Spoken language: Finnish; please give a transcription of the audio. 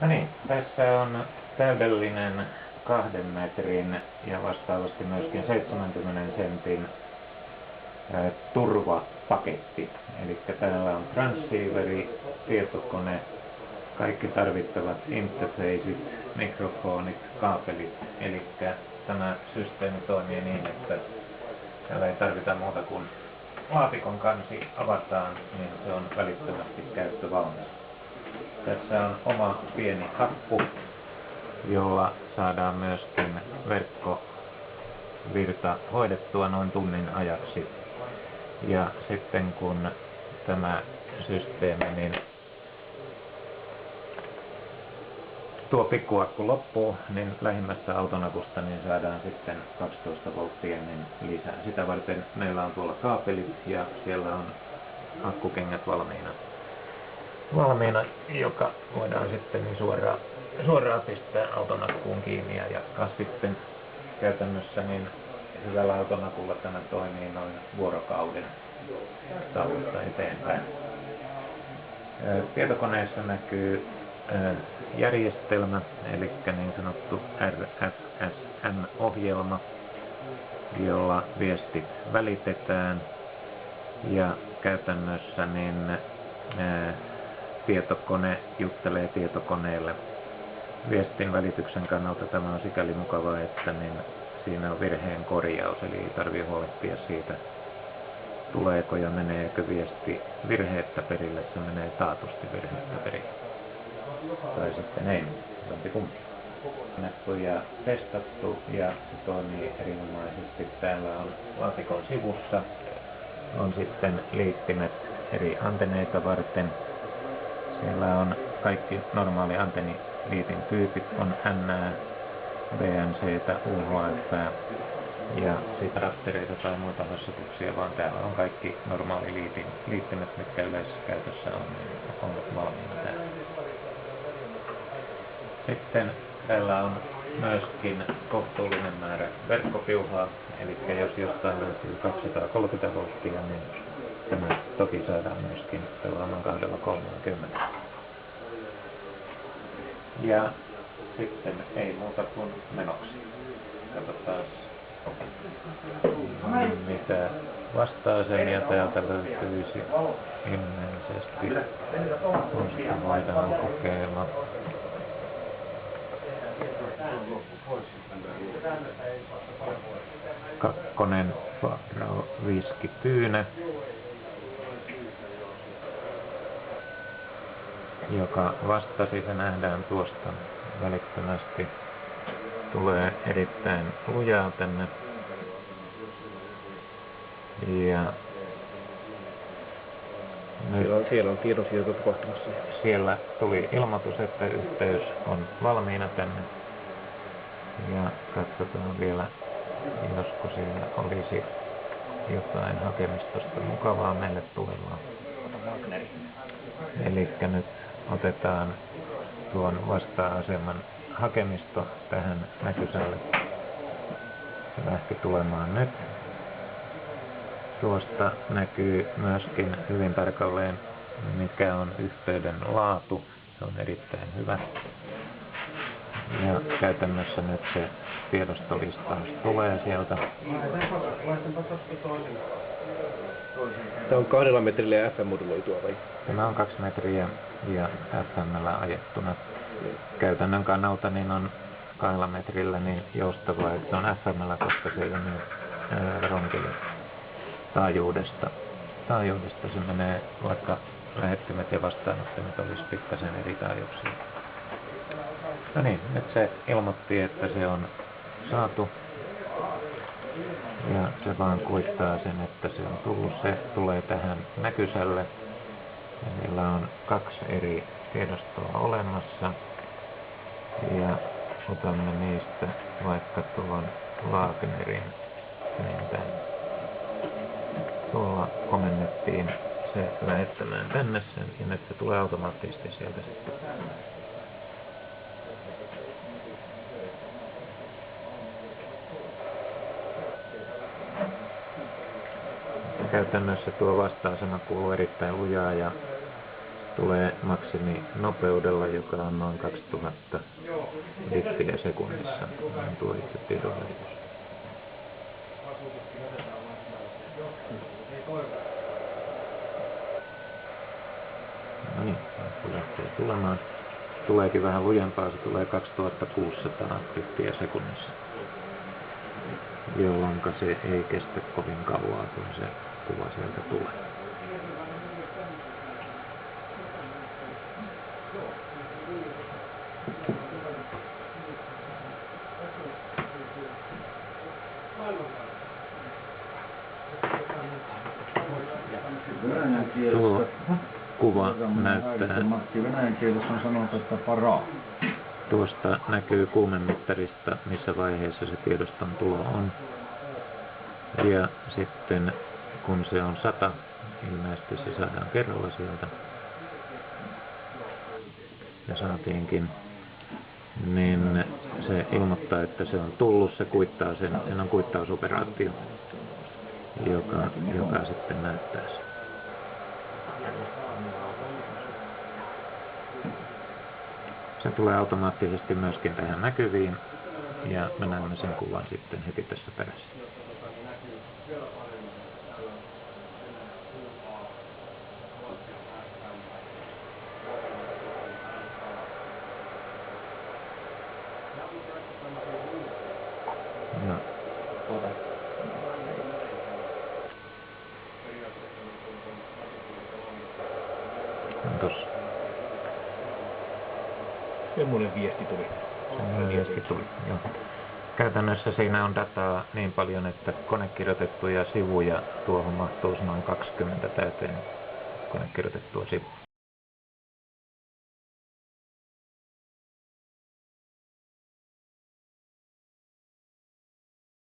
No niin, tässä on täydellinen 2 metrin ja vastaavasti myöskin 70 sentin turvapaketti. Eli täällä on transceiveri, tietokone, kaikki tarvittavat interfaceit, mikrofonit, kaapelit. Eli tämä systeemi toimii niin, että täällä ei tarvita muuta kuin laatikon kansi avataan, niin se on välittömästi käyttövalmis. Tässä on oma pieni happu, jolla saadaan myöskin verkkovirta hoidettua noin tunnin ajaksi. Ja sitten kun tämä systeemi, niin tuo pikkuakku loppuu, niin lähimmästä autonakusta niin saadaan sitten 12 volttia niin lisää. Sitä varten meillä on tuolla kaapelit ja siellä on akkukengät valmiina, joka voidaan sitten niin suoraan pistää autonakkuun kiinni ja jatkaa sitten käytännössä niin hyvällä autonakulla tämä toimii noin vuorokauden taulusta eteenpäin. Tietokoneessa näkyy järjestelmä, eli niin sanottu RFSN-ohjelma, jolla viestit välitetään ja käytännössä niin tietokone juttelee tietokoneelle. Viestin välityksen kannalta tämä on sikäli mukavaa, että niin siinä on virheen korjaus, eli ei tarvitse huolehtia siitä, tuleeko ja meneekö viesti virheettä perille, se menee taatusti virheettä perille. Tai sitten ei, jompikumpi. Annettu ja testattu ja se toimii erinomaisesti. Täällä on laatikon sivussa on sitten liittimet eri antenneita varten. Siellä on kaikki normaali antenniliitin tyypit, on N, BNC, UHF ja sitten adaptereita tai muita hassutuksia, vaan täällä on kaikki normaali liittimet, mitkä yleisessä käytössä on valmiina täällä. Sitten täällä on myöskin kohtuullinen määrä verkkopiuhaa, eli jos jostain löytyy 230 volttia, niin tämä toki saadaan myöskin pelaamaan 230. Ja sitten ei muuta kuin menoksi. Katsotaan mitä vastaa sen, ja täältä löytyisi ilmeisesti, tuosta voidaan kokeilla. Kakkonen viskityyne, joka vastasi, se nähdään tuosta välittömästi. Tulee erittäin lujaa tänne. Ja siellä on tiedonsiirto tapahtumassa. Siellä tuli ilmoitus, että yhteys on valmiina tänne. Ja katsotaan vielä, josko siellä olisi jotain hakemistosta mukavaa meille tulevaa. Eli nyt otetaan tuon vasta-aseman hakemisto tähän näkysälle. Se lähti tulemaan nyt. Tuosta näkyy myöskin hyvin tarkalleen, mikä on yhteyden laatu. Se on erittäin hyvä. Ja käytännössä nyt se tiedostolistaus tulee sieltä. Tämä on 2 metrillä ja FM-moduloitua vai? Tämä on 2 metriä ja FM:llä ajettuna. Käytännön kannalta niin on 2 metrillä niin joustavaa, että se on FM:llä, koska se ei ole niin ronkeli taajuudesta se menee, vaikka lähettimet ja vastaanottimet olisi pikkasen eri taajuuksia. No niin, nyt se ilmoitti, että se on saatu. Ja se vaan kuittaa sen, että se on tullut. Se tulee tähän näkysälle. Ja meillä on 2 eri tiedostoa olemassa. Ja otamme niistä vaikka tuon Wagnerin. Tuolla komennettiin se lähettämään tänne sen, ja nyt se tulee automaattisesti sieltä sitten. Käytännössä tuo vasta-asema kuuluu erittäin lujaa ja tulee maksiminopeudella, joka on noin 2000 bittiä sekunnissa, on tuo itse tiedonvälitys. No niin, se lähtee tulemaan. Tuleekin vähän lujempaa, se tulee 2600 bittiä sekunnissa, jolloin se ei kestä kovin kauaa, kun se kuva sieltä tulee. Tuo kuva näyttää, Venäjän kielessä on sanottu, että paraa. Tuosta näkyy kuumemittarista, missä vaiheessa se tiedoston tulo on. Ja sitten kun se on 100, ilmeisesti se saadaan kerralla sieltä. Ja saatiinkin, niin se ilmoittaa, että se on tullut, se kuittaa sen on kuittausoperaatio, joka sitten näyttää sen. Se tulee automaattisesti myöskin tähän näkyviin ja me näemme sen kuvan sitten heti tässä perässä. No. Tossa. Semmoinen viesti tuli. Semmoinen viesti tuli, joo. Käytännössä siinä on dataa niin paljon, että konekirjoitettuja sivuja tuohon mahtuisi noin 20 täyteen konekirjoitettua sivua.